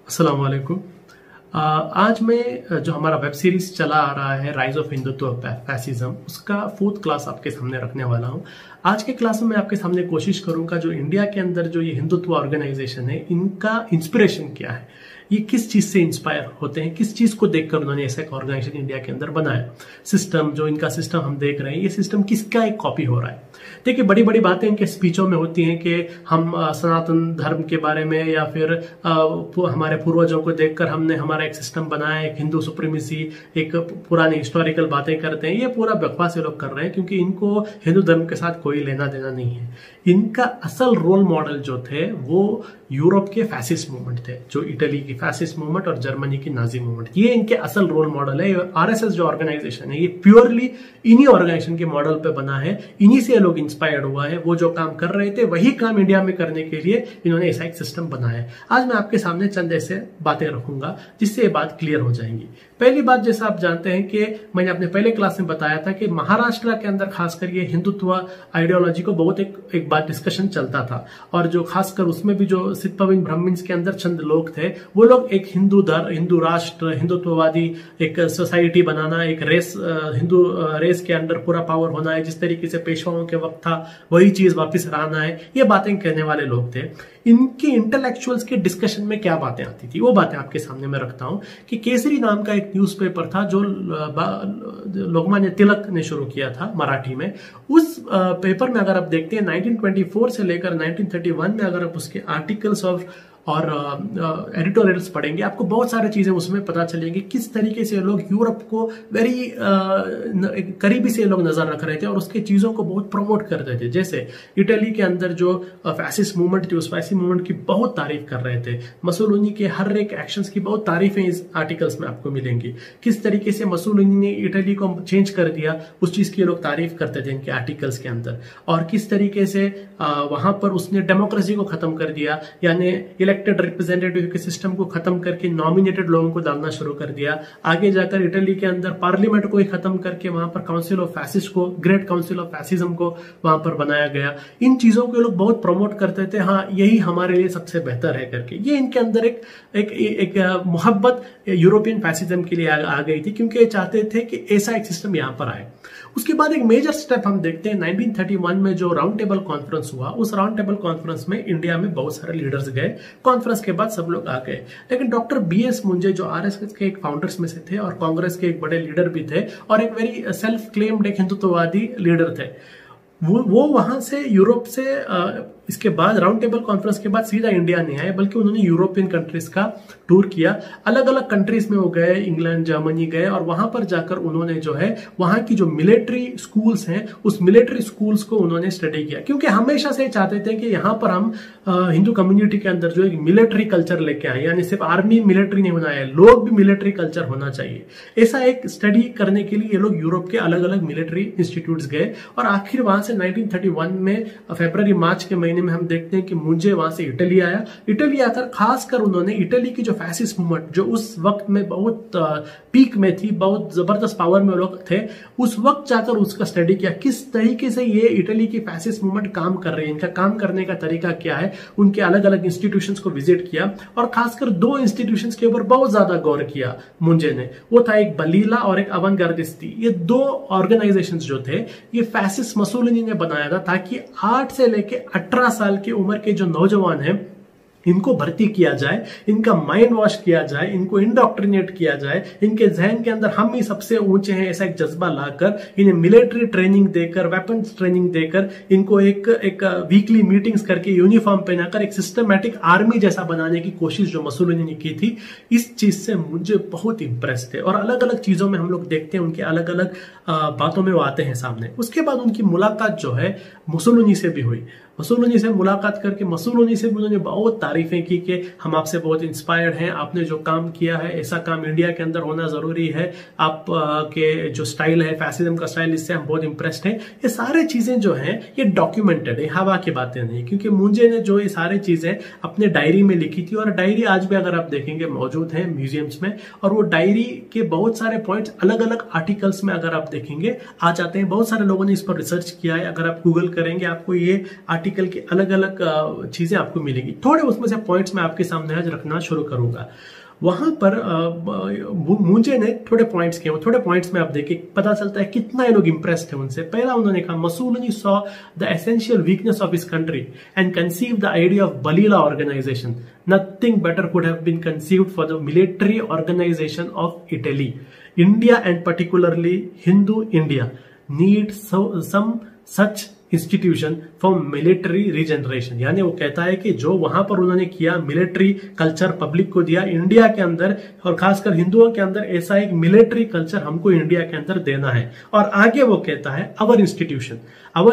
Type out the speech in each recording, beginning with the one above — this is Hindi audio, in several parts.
अस्सलाम वालेकुम। आज मैं जो हमारा वेब सीरीज चला आ रहा है राइज ऑफ हिंदुत्व फैसिज्म, उसका 4th क्लास आपके सामने रखने वाला हूं। आज के क्लास में मैं आपके सामने कोशिश करूंगा जो इंडिया के अंदर जो ये हिंदुत्व ऑर्गेनाइजेशन है, इनका इंस्पिरेशन क्या है, ये किस चीज से इंस्पायर होते हैं, किस चीज को देखकर उन्होंने ऐसा एक ऑर्गेनाइजेशन इंडिया के अंदर बनाया। सिस्टम जो इनका सिस्टम हम देख रहे हैं, ये सिस्टम किसका एक कॉपी हो रहा है। देखिए, बड़ी बड़ी बातें इनके स्पीचों में होती हैं कि हम सनातन धर्म के बारे में या फिर हमारे पूर्वजों को देखकर हमने हमारा एक सिस्टम बनाया, एक हिंदू सुप्रीमेसी, एक पुरानी हिस्टोरिकल बातें करते हैं। ये पूरा बकवास ये लोग कर रहे हैं क्योंकि इनको हिंदू धर्म के साथ कोई लेना देना नहीं है। इनका असल रोल मॉडल जो थे वो यूरोप के फैसिस्ट मूवमेंट थे, जो इटली की फैसिस्ट मूवमेंट और जर्मनी की नाजी मूवमेंट, ये इनके असल रोल मॉडल है। आरएसएस जो ऑर्गेनाइजेशन है, ये प्योरली इन्हीं ऑर्गेनाइजेशन के मॉडल पे बना है, इन्हीं से लोग इंस्पायर्ड हुआ है। वो जो काम कर रहे थे वही काम इंडिया में करने के लिए इन्होंने ऐसा एक सिस्टम बनाया है। आज मैं आपके सामने चंद ऐसे बातें रखूंगा जिससे ये बात क्लियर हो जाएंगी। पहली बात, जैसा आप जानते हैं कि मैंने अपने पहले क्लास में बताया था कि महाराष्ट्र के अंदर खासकर ये हिंदुत्व आइडियोलॉजी को बहुत एक बात डिस्कशन चलता था, और जो खासकर उसमें भी जो सिद्धपविन ब्राह्मण्स के अंदर चंद लोग थे, वो लोग एक हिंदू राष्ट्र, हिंदुत्ववादी एक सोसाइटी बनाना, एक रेस, हिंदू रेस के अंदर पूरा पावर होना है, जिस तरीके से पेशवाओं के वक्त था वही चीज वापस लाना है, ये बातें कहने वाले लोग थे। इनके इंटेलेक्चुअल्स के डिस्कशन में क्या बातें आती थी, वो बातें आपके सामने मैं रखता हूं। कि केसरी नाम का एक न्यूज़पेपर था जो लोकमान्य तिलक ने शुरू किया था मराठी में। उस पेपर में अगर आप देखते हैं 1924 से लेकर 1931 में अगर आप उसके आर्टिकल्स और एडिटोरियल्स पढ़ेंगे, आपको बहुत सारी चीजें उसमें पता चलेंगी किस तरीके से लोग यूरोप को वेरी करीबी से लोग नजर रख रहे थे और उसके चीजों को बहुत प्रमोट कर रहे थे। जैसे इटली के अंदर जो फैसिस्ट मूवमेंट थी, उस फैसिस्ट मूवमेंट की बहुत तारीफ कर रहे थे। मसोलिनी के हर एक एक्शंस की बहुत तारीफें इस आर्टिकल्स में आपको मिलेंगी। किस तरीके से मसोलिनी ने इटली को चेंज कर दिया, उस चीज की लोग तारीफ करते थे इनके आर्टिकल्स के अंदर। और किस तरीके से वहां पर उसने डेमोक्रेसी को खत्म कर दिया, यानी इलेक्टेड रिप्रेजेंटेटिव के सिस्टम को खत्म करके नॉमिनेटेड लोगों को डालना शुरू कर दिया। आगे जाकर इटली के अंदर पार्लियामेंट को ही खत्म करके वहां पर काउंसिल ऑफ फैसिस्ट को, ग्रेट काउंसिल ऑफ फैसिज्म को वहां पर बनाया गया। इन चीजों को लोग बहुत प्रमोट करते थे, हाँ यही हमारे लिए सबसे बेहतर है करके। ये इनके अंदर एक मोहब्बत यूरोपियन फैसिज्म के लिए आ गई थी, क्योंकि ये चाहते थे कि ऐसा एक सिस्टम यहां पर आए। उसके बाद एक मेजर स्टेप हम देखते हैं 1931 में जो राउंड टेबल कॉन्फ्रेंस हुआ। उस राउंड टेबल कॉन्फ्रेंस में इंडिया में बहुत सारे लीडर्स गए। कॉन्फ्रेंस के बाद सब लोग आ गए, लेकिन डॉक्टर बीएस मुंजे जो आरएसएस के एक फाउंडर्स में से थे और कांग्रेस के एक बड़े लीडर भी थे और एक वेरी सेल्फ क्लेम्ड एक हिंदुत्ववादी लीडर थे, वो वहां से यूरोप से इसके बाद राउंड टेबल कॉन्फ्रेंस के बाद सीधा इंडिया नहीं आए, बल्कि उन्होंने यूरोपियन कंट्रीज का टूर किया। अलग अलग कंट्रीज में वो गए, इंग्लैंड, जर्मनी गए, और वहां पर जाकर उन्होंने जो है वहां की जो मिलिट्री स्कूल्स हैं, उस मिलिट्री स्कूल्स को उन्होंने स्टडी किया। क्योंकि हमेशा से चाहते थे कि यहाँ पर हम हिंदू कम्युनिटी के अंदर जो एक मिलिट्री कल्चर लेके आए, यानी सिर्फ आर्मी मिलिट्री नहीं होना है, लोग भी मिलिट्री कल्चर होना चाहिए। ऐसा एक स्टडी करने के लिए ये लोग यूरोप के अलग अलग मिलिट्री इंस्टीट्यूट्स गए, और आखिर वहां से 1931 में फरवरी मार्च के महीने में हम देखते हैं कि मुंजे वहां से इटली आया। इटली आकर खासकर उन्होंने इटली की जो फैसिस्ट मूवमेंट जो उस वक्त में बहुत पीक में थी, बहुत जबरदस्त पावर में लोग थे, उस वक्त जाकर उसका स्टडी किया किस तरीके से ये इटली की फैसिस्ट मूवमेंट काम कर रही है, इनका काम करने का तरीका क्या है। उनके अलग अलग इंस्टीट्यूशंस को विजिट किया और खासकर 2 इंस्टीट्यूशंस के ऊपर बहुत ज्यादा गौर किया मुंजे ने। वो था एक बलीला और एक अवंगार्दिस्ती। ये 2 ऑर्गेनाइजेशंस जो थे, ये फैसिस्ट मसोलिनी ने बनाया था ताकि 8 से लेके 18 साल की उम्र के जो नौजवान हैं, इनको भर्ती किया जाए, इनका माइंड वॉश किया जाए, इनको इंडोक्ट्रिनेट किया जाए, इनके जहन के अंदर हम ही सबसे ऊंचे हैं ऐसा एक जज्बा लाकर, इन्हें मिलिट्री ट्रेनिंग देकर, वेपन्स ट्रेनिंग देकर, इनको एक वीकली मीटिंग्स करके, यूनिफॉर्म पहनाकर एक सिस्टमैटिक आर्मी जैसा बनाने की कोशिश जो मसोलिनी ने की थी। इस चीज से मुझे बहुत इंप्रेस थे, और अलग अलग चीजों में हम लोग देखते हैं उनके अलग अलग बातों में वो आते हैं सामने। उसके बाद उनकी मुलाकात जो है मुसोलिनी से भी हुई। मसोलिनी से मुलाकात करके मसोलिनी से भी उन्होंने बहुत तारीफें की कि हम आपसे बहुत इंस्पायर्ड हैं, आपने जो काम किया है ऐसा काम इंडिया के अंदर होना जरूरी है, आप के जो स्टाइल है फैसिज्म का स्टाइल, इससे हम बहुत इंप्रेस्ड हैं। ये सारे चीजें जो हैं ये डॉक्यूमेंटेड है, हवा की बातें नहीं, क्योंकि मुंजे ने जो ये सारी चीजें अपने डायरी में लिखी थी, और डायरी आज भी अगर आप देखेंगे मौजूद है म्यूजियम्स में, और वो डायरी के बहुत सारे पॉइंट्स अलग अलग आर्टिकल्स में अगर आप देखेंगे आ जाते हैं। बहुत सारे लोगों ने इस पर रिसर्च किया है, अगर आप गूगल करेंगे आपको ये आर्टिकल की अलग अलग चीजें आपको मिलेगी। थोड़े उसमें से पॉइंट्स मैं आपके सामने आज रखना शुरू करूंगा। वहां पर मुझे ने थोड़े पॉइंट्स किए, थोड़े पॉइंट्स में आप देखिए पता चलता है कितना ये लोग इंप्रेस्ड थे उनसे। पहला उन्होंने कहा, Mussolini saw the essential weakness of his country and conceive the idea of Balilla organisation. Nothing better could have been conceived for the military organisation of Italy. India and particularly Hindu India need some such institution for military regeneration. यानी वो कहता है कि जो वहां पर उन्होंने किया, मिलिट्री कल्चर पब्लिक को दिया इंडिया के अंदर और खासकर हिंदुओं के अंदर, ऐसा एक मिलिट्री कल्चर हमको इंडिया के अंदर देना है। और आगे वो कहता है, अवर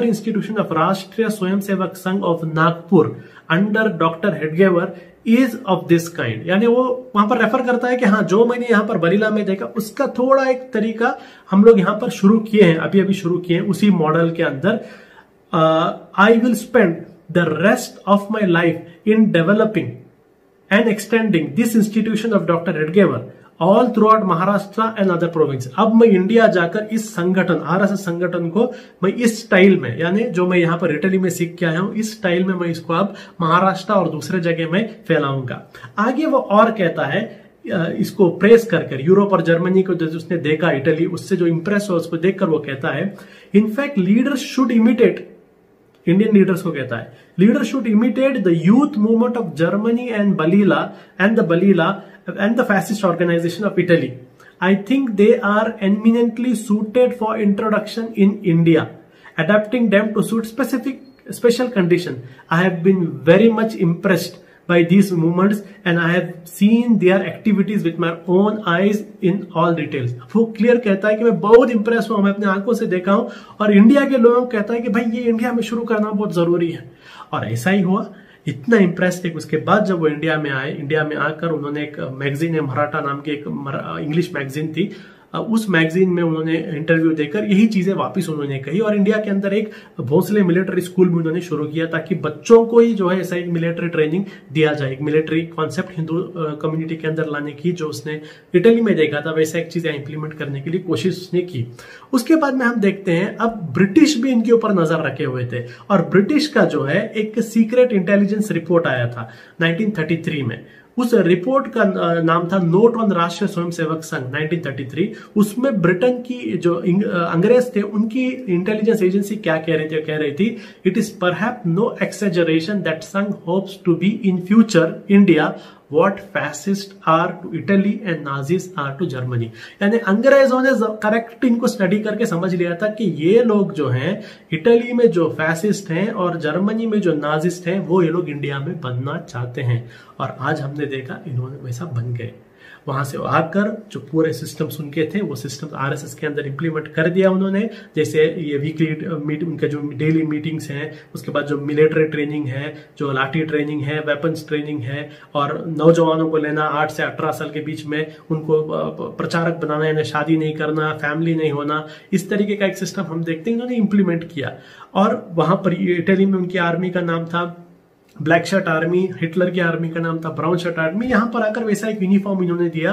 इंस्टीट्यूशन ऑफ राष्ट्रीय Swayamsevak Sangh of Nagpur under doctor Hedgewar is of this kind. यानी वो वहां पर रेफर करता है कि हाँ, जो मैंने यहां पर बलीला में देखा उसका थोड़ा एक तरीका हम लोग यहां पर शुरू किए हैं, अभी शुरू किए हैं उसी मॉडल के अंदर। I will spend the rest of my life in developing and extending this institution of Dr. Edgever all throughout Maharashtra and other provinces। अब मैं इंडिया जाकर इस संगठन, आरएसएस संगठन को मैं इस स्टाइल में, यानी जो मैं यहाँ पर इटली में सीख के आया हूं, इस स्टाइल में मैं इसको अब महाराष्ट्र और दूसरे जगह में फैलाऊंगा। आगे वो और कहता है, इसको प्रेस कर यूरोप और जर्मनी को जो उसने देखा, इटली, उससे जो इंप्रेस हो उसको देखकर वो कहता है, in fact leaders should imitate, Indian leaders को कहता है, leaders should imitate the youth movement of Germany and Balilla and the fascist organisation of Italy. I think they are eminently suited for introduction in India, adapting them to suit special condition. I have been very much impressed by these movements and I have seen their activities with my own eyes in all details। वो क्लियर कहता है कि मैं बहुत इंप्रेस हुआ, मैं अपने आंखों से देखा हूं, और इंडिया के लोगों को कहता है कि भाई ये इंडिया में शुरू करना बहुत जरूरी है। और ऐसा ही हुआ, इतना इंप्रेस थे। उसके बाद जब वो इंडिया में आए, इंडिया में आकर उन्होंने एक मैगजीन है, मराठा नाम की एक इंग्लिश मैगजीन थी, उस मैगजीन में उन्होंने इंटरव्यू देकर यही चीजें वापस उन्होंने कही। और इंडिया के अंदर एक भोसले मिलिट्री स्कूल भी उन्होंने शुरू किया ताकि बच्चों को ही जो है ऐसा एक मिलिट्री ट्रेनिंग दिया जाए, एक मिलिट्री कॉन्सेप्ट हिंदू कम्युनिटी के अंदर लाने की, जो उसने इटली में देखा था वैसा एक चीजें इंप्लीमेंट करने के लिए कोशिश उसने की। उसके बाद में हम देखते हैं, अब ब्रिटिश भी इनके ऊपर नजर रखे हुए थे, और ब्रिटिश का जो है एक सीक्रेट इंटेलिजेंस रिपोर्ट आया था 1933 में। उस रिपोर्ट का नाम था नोट ऑन राष्ट्रीय स्वयंसेवक संघ 1933। उसमें ब्रिटेन की जो अंग्रेज थे उनकी इंटेलिजेंस एजेंसी क्या कह रही थी, it is perhaps no exaggeration that Sangh hopes to be in future India what fascist are to Italy and Nazis are to Germany. यानी अंग्रेजों ने करेक्ट इनको स्टडी करके समझ लिया था कि ये लोग जो हैं इटली में जो फैसिस्ट हैं और जर्मनी में जो नाजिस्ट हैं वो ये लोग इंडिया में बनना चाहते हैं। और आज हमने देखा इन्होंने वैसा बन गए। वहां से आकर जो पूरे सिस्टम्स उनके थे वो सिस्टम्स आरएसएस के अंदर इंप्लीमेंट कर दिया उन्होंने। जैसे ये वीकली मीट, उनके जो डेली मीटिंग्स हैं, उसके बाद जो मिलिट्री ट्रेनिंग है, जो लाठी ट्रेनिंग है, वेपन्स ट्रेनिंग है, और नौजवानों को लेना 8 से 18 साल के बीच में उनको प्रचारक बनाना, यानी शादी नहीं करना, फैमिली नहीं होना, इस तरीके का एक सिस्टम हम देखते हैं इन्होंने इंप्लीमेंट किया। और वहां पर इटली में उनकी आर्मी का नाम था ब्लैक शर्ट आर्मी, हिटलर की आर्मी का नाम था ब्राउन शर्ट आर्मी। यहां पर आकर वैसा एक यूनिफॉर्म इन्होंने दिया,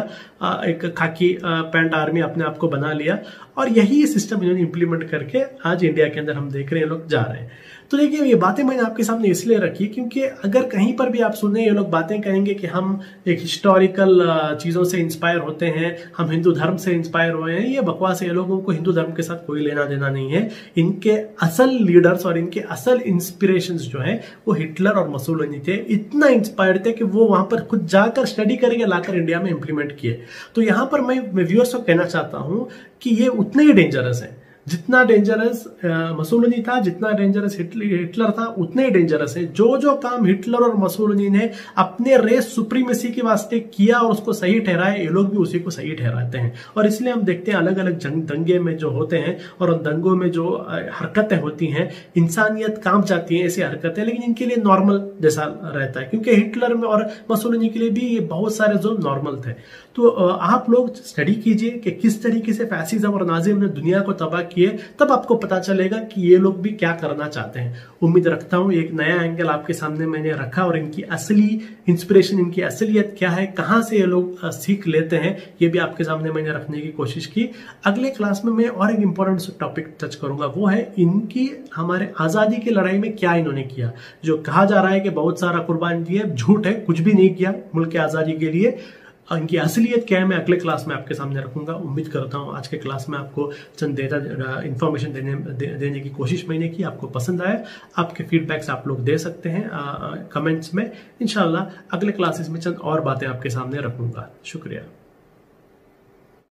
एक खाकी पैंट आर्मी अपने आप को बना लिया, और यही सिस्टम इन्होंने इंप्लीमेंट करके आज इंडिया के अंदर हम देख रहे हैं लोग जा रहे हैं। तो देखिए ये बातें मैंने आपके सामने इसलिए रखी क्योंकि अगर कहीं पर भी आप सुने ये लोग बातें कहेंगे कि हम एक हिस्टोरिकल चीजों से इंस्पायर होते हैं, हम हिंदू धर्म से इंस्पायर हुए हैं, ये बकवास है। ये लोगों को हिंदू धर्म के साथ कोई लेना देना नहीं है। इनके असल लीडर्स और इनके असल इंस्पिरेशंस जो है वो हिटलर और मसूलिनी थे। इतना इंस्पायर्ड थे कि वो वहां पर खुद जाकर स्टडी करके लाकर इंडिया में इंप्लीमेंट किए। तो यहां पर मैं व्यूअर्स को कहना चाहता हूं कि ये उतने ही डेंजरस है जितना डेंजरस मसूलिनी था, जितना डेंजरस हिटलर था, उतने ही डेंजरस है। जो जो काम हिटलर और मसूलिनी ने अपने रेस सुप्रीमेसी के वास्ते किया और उसको सही ठहराया, ये लोग भी उसी को सही ठहराते हैं। और इसलिए हम देखते हैं अलग अलग दंगे में जो होते हैं और उन दंगों में जो हरकतें होती हैं, इंसानियत कांप जाती है ऐसी हरकतें, लेकिन इनके लिए नॉर्मल जैसा रहता है, क्योंकि हिटलर में और मसूलिनी के लिए भी ये बहुत सारे जो नॉर्मल थे। तो आप लोग स्टडी कीजिए कि किस तरीके से फैसिज्म और नाज़िज्म ने दुनिया को तबाह किया किए, तब आपको पता चलेगा कि ये लोग भी क्या करना चाहते हैं। उम्मीद रखता हूँ एक नया एंगल आपके सामने मैंने रखा और इनकी असली इंस्पिरेशन, इनकी असलियत क्या है, कहाँ से ये लोग सीख लेते हैं, ये भी आपके सामने मैंने रखने की कोशिश की। अगले क्लास में मैं और एक इंपॉर्टेंट टॉपिक टच करूंगा, वो है इनकी हमारे आजादी की लड़ाई में क्या इन्होंने किया। जो कहा जा रहा है कि बहुत सारा कुर्बान दिए, झूठ है, कुछ भी नहीं किया मुल्क की आजादी के लिए। इनकी असलियत क्या है मैं अगले क्लास में आपके सामने रखूंगा। उम्मीद करता हूं आज के क्लास में आपको चंद डेटा इंफॉर्मेशन देने की कोशिश मैंने की, आपको पसंद आया। आपके फीडबैक्स आप लोग दे सकते हैं कमेंट्स में। इंशाल्लाह अगले क्लासेस में चंद और बातें आपके सामने रखूंगा। शुक्रिया।